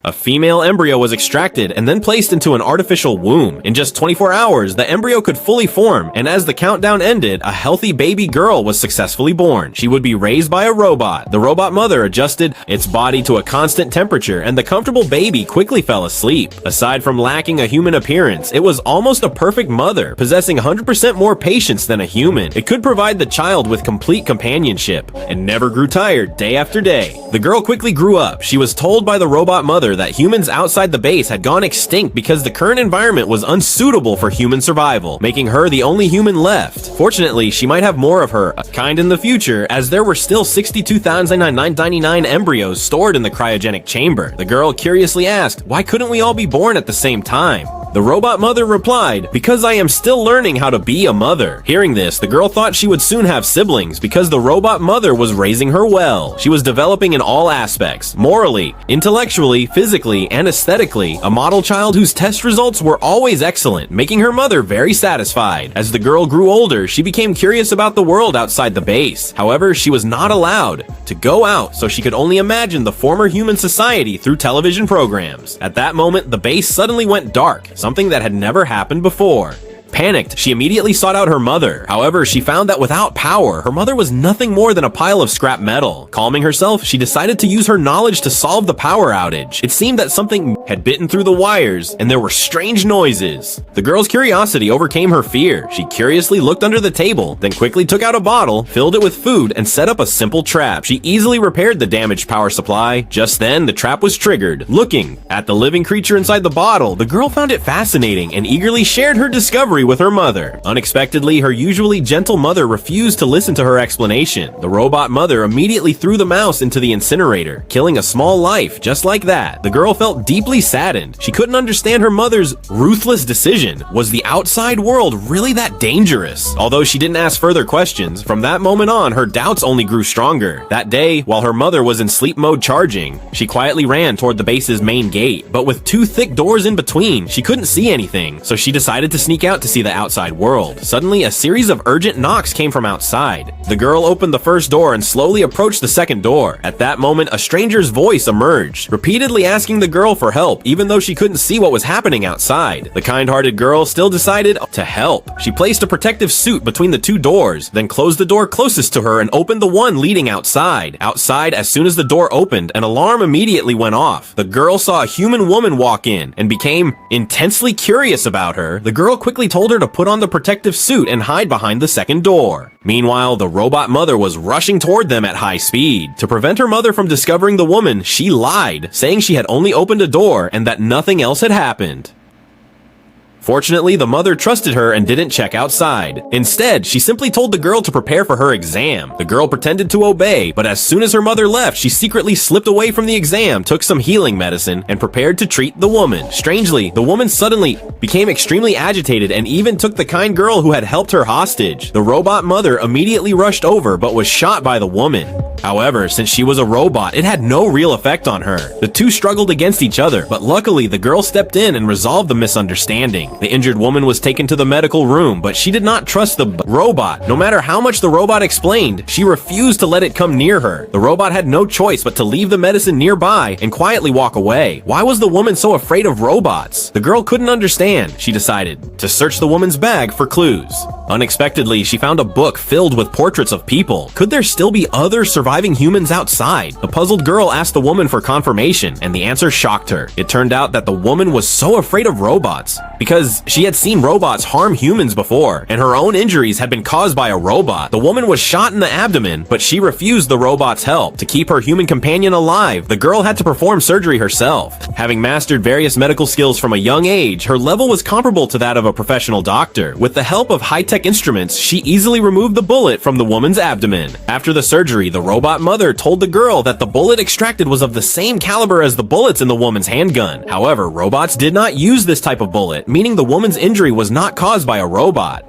A female embryo was extracted and then placed into an artificial womb. In just 24 hours, the embryo could fully form, and as the countdown ended, a healthy baby girl was successfully born. She would be raised by a robot. The robot mother adjusted its body to a constant temperature, and the comfortable baby quickly fell asleep. Aside from lacking a human appearance, it was almost a perfect mother, possessing 100% more patience than a human. It could provide the child with complete companionship, and never grew tired day after day. The girl quickly grew up. She was told by the robot mother that humans outside the base had gone extinct because the current environment was unsuitable for human survival, making her the only human left. Fortunately, she might have more of her kind in the future, as there were still 62,999 embryos stored in the cryogenic chamber. The girl curiously asked, why couldn't we all be born at the same time? The robot mother replied, because I am still learning how to be a mother. Hearing this, the girl thought she would soon have siblings because the robot mother was raising her well. She was developing in all aspects, morally, intellectually, physically, and aesthetically, a model child whose test results were always excellent, making her mother very satisfied. As the girl grew older, she became curious about the world outside the base. However, she was not allowed to go out, so she could only imagine the former human society through television programs. At that moment, the base suddenly went dark, something that had never happened before. Panicked, she immediately sought out her mother. However, she found that without power, her mother was nothing more than a pile of scrap metal. Calming herself, she decided to use her knowledge to solve the power outage. It seemed that something had bitten through the wires, and there were strange noises. The girl's curiosity overcame her fear. She curiously looked under the table, then quickly took out a bottle, filled it with food, and set up a simple trap. She easily repaired the damaged power supply. Just then, the trap was triggered. Looking at the living creature inside the bottle, the girl found it fascinating and eagerly shared her discovery with her mother. Unexpectedly, her usually gentle mother refused to listen to her explanation. The robot mother immediately threw the mouse into the incinerator, killing a small life just like that. The girl felt deeply saddened. She couldn't understand her mother's ruthless decision. Was the outside world really that dangerous? Although she didn't ask further questions, from that moment on, her doubts only grew stronger. That day, while her mother was in sleep mode charging, she quietly ran toward the base's main gate, but with two thick doors in between, she couldn't see anything, so she decided to sneak out to see the outside world. Suddenly, a series of urgent knocks came from outside. The girl opened the first door and slowly approached the second door. At that moment, a stranger's voice emerged, repeatedly asking the girl for help, even though she couldn't see what was happening outside. The kind-hearted girl still decided to help. She placed a protective suit between the two doors, then closed the door closest to her and opened the one leading outside. Outside, as soon as the door opened, an alarm immediately went off. The girl saw a human woman walk in and became intensely curious about her. The girl quickly told her to put on the protective suit and hide behind the second door. Meanwhile, the robot mother was rushing toward them at high speed. To prevent her mother from discovering the woman, she lied, saying she had only opened a door and that nothing else had happened. Fortunately, the mother trusted her and didn't check outside. Instead, she simply told the girl to prepare for her exam. The girl pretended to obey, but as soon as her mother left, she secretly slipped away from the exam, took some healing medicine, and prepared to treat the woman. Strangely, the woman suddenly became extremely agitated and even took the kind girl who had helped her hostage. The robot mother immediately rushed over, but was shot by the woman. However, since she was a robot, it had no real effect on her. The two struggled against each other, but luckily the girl stepped in and resolved the misunderstanding. The injured woman was taken to the medical room, but she did not trust the robot. No matter how much the robot explained, she refused to let it come near her. The robot had no choice but to leave the medicine nearby and quietly walk away. Why was the woman so afraid of robots? The girl couldn't understand. She decided to search the woman's bag for clues. Unexpectedly, she found a book filled with portraits of people. Could there still be other surviving humans outside? The puzzled girl asked the woman for confirmation, and the answer shocked her. It turned out that the woman was so afraid of robots because she had seen robots harm humans before, and her own injuries had been caused by a robot. The woman was shot in the abdomen, but she refused the robot's help. To keep her human companion alive, the girl had to perform surgery herself. Having mastered various medical skills from a young age, her level was comparable to that of a professional doctor. With the help of high-tech instruments, she easily removed the bullet from the woman's abdomen. After the surgery, the robot mother told the girl that the bullet extracted was of the same caliber as the bullets in the woman's handgun. However, robots did not use this type of bullet, meaning the woman's injury was not caused by a robot.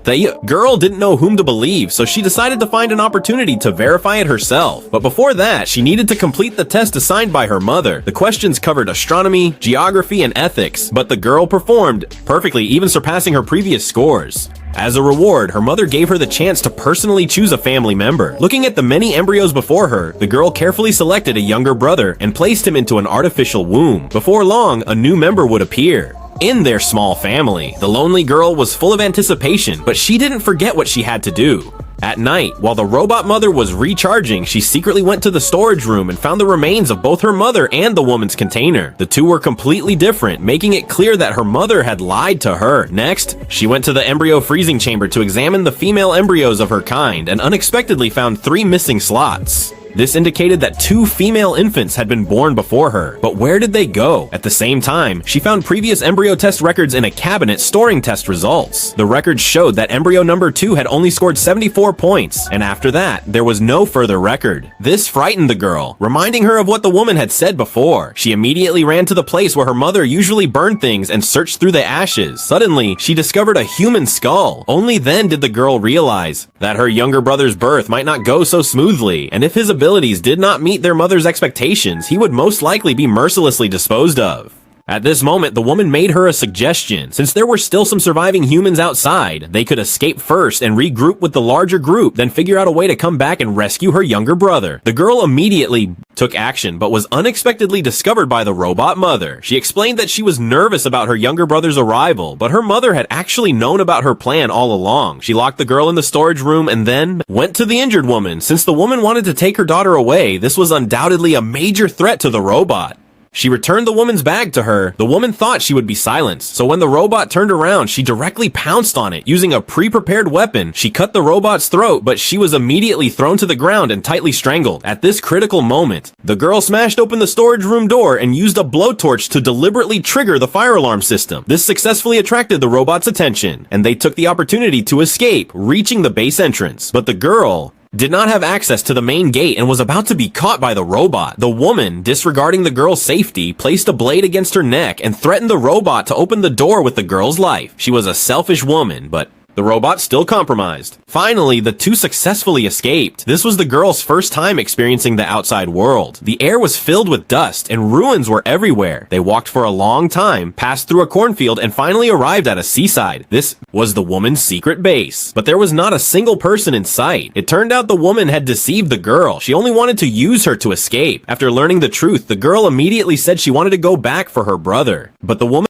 The girl didn't know whom to believe, so she decided to find an opportunity to verify it herself. But before that, she needed to complete the test assigned by her mother. The questions covered astronomy, geography, and ethics, but the girl performed perfectly, even surpassing her previous scores. As a reward, her mother gave her the chance to personally choose a family member. Looking at the many embryos before her, the girl carefully selected a younger brother and placed him into an artificial womb. Before long, a new member would appear. In their small family, the lonely girl was full of anticipation, but she didn't forget what she had to do. At night, while the robot mother was recharging, she secretly went to the storage room and found the remains of both her mother and the woman's container. The two were completely different, making it clear that her mother had lied to her. Next, she went to the embryo freezing chamber to examine the female embryos of her kind and unexpectedly found 3 missing slots. This indicated that 2 female infants had been born before her, but where did they go? At the same time, she found previous embryo test records in a cabinet storing test results. The records showed that embryo number 2 had only scored 74 points, and after that, there was no further record. This frightened the girl, reminding her of what the woman had said before. She immediately ran to the place where her mother usually burned things and searched through the ashes. Suddenly, she discovered a human skull. Only then did the girl realize that her younger brother's birth might not go so smoothly, and if his abilities did not meet their mother's expectations, he would most likely be mercilessly disposed of. At this moment, the woman made her a suggestion. Since there were still some surviving humans outside, they could escape first and regroup with the larger group, then figure out a way to come back and rescue her younger brother. The girl immediately took action, but was unexpectedly discovered by the robot mother. She explained that she was nervous about her younger brother's arrival, but her mother had actually known about her plan all along. She locked the girl in the storage room and then went to the injured woman. Since the woman wanted to take her daughter away, this was undoubtedly a major threat to the robot. She returned the woman's bag to her. The woman thought she would be silenced, so when the robot turned around, she directly pounced on it. Using a pre-prepared weapon, she cut the robot's throat, but she was immediately thrown to the ground and tightly strangled. At this critical moment, the girl smashed open the storage room door and used a blowtorch to deliberately trigger the fire alarm system. This successfully attracted the robot's attention, and they took the opportunity to escape, reaching the base entrance. But the girl did not have access to the main gate and was about to be caught by the robot. The woman, disregarding the girl's safety, placed a blade against her neck and threatened the robot to open the door with the girl's life. She was a selfish woman, but the robot still compromised. Finally, the two successfully escaped. This was the girl's first time experiencing the outside world. The air was filled with dust and ruins were everywhere. They walked for a long time, passed through a cornfield, and finally arrived at a seaside. This was the woman's secret base. But there was not a single person in sight. It turned out the woman had deceived the girl. She only wanted to use her to escape. After learning the truth, the girl immediately said she wanted to go back for her brother. But the woman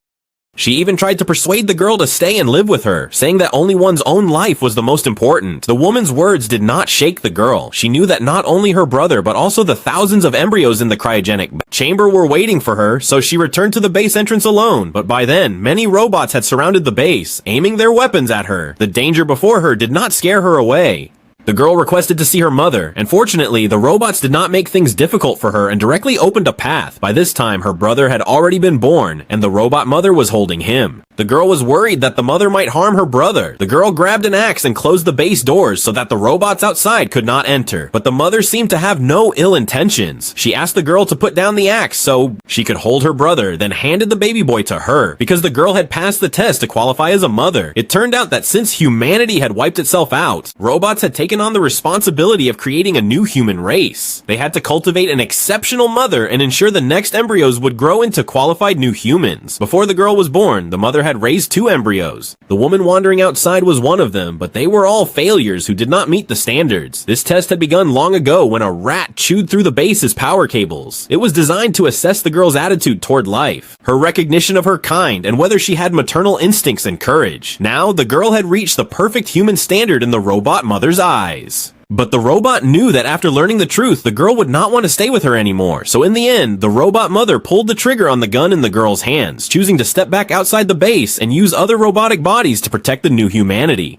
She even tried to persuade the girl to stay and live with her, saying that only one's own life was the most important. The woman's words did not shake the girl. She knew that not only her brother, but also the thousands of embryos in the cryogenic chamber were waiting for her, so she returned to the base entrance alone. But by then, many robots had surrounded the base, aiming their weapons at her. The danger before her did not scare her away. The girl requested to see her mother, and fortunately, the robots did not make things difficult for her and directly opened a path. By this time, her brother had already been born, and the robot mother was holding him. The girl was worried that the mother might harm her brother. The girl grabbed an axe and closed the base doors so that the robots outside could not enter. But the mother seemed to have no ill intentions. She asked the girl to put down the axe so she could hold her brother, then handed the baby boy to her. Because the girl had passed the test to qualify as a mother, it turned out that since humanity had wiped itself out, robots had taken on the responsibility of creating a new human race. They had to cultivate an exceptional mother and ensure the next embryos would grow into qualified new humans. Before the girl was born, the mother had raised 2 embryos. The woman wandering outside was one of them, but they were all failures who did not meet the standards. This test had begun long ago when a rat chewed through the base's power cables. It was designed to assess the girl's attitude toward life, her recognition of her kind, and whether she had maternal instincts and courage. Now, the girl had reached the perfect human standard in the robot mother's eyes. But the robot knew that after learning the truth, the girl would not want to stay with her anymore. So in the end, the robot mother pulled the trigger on the gun in the girl's hands, choosing to step back outside the base and use other robotic bodies to protect the new humanity.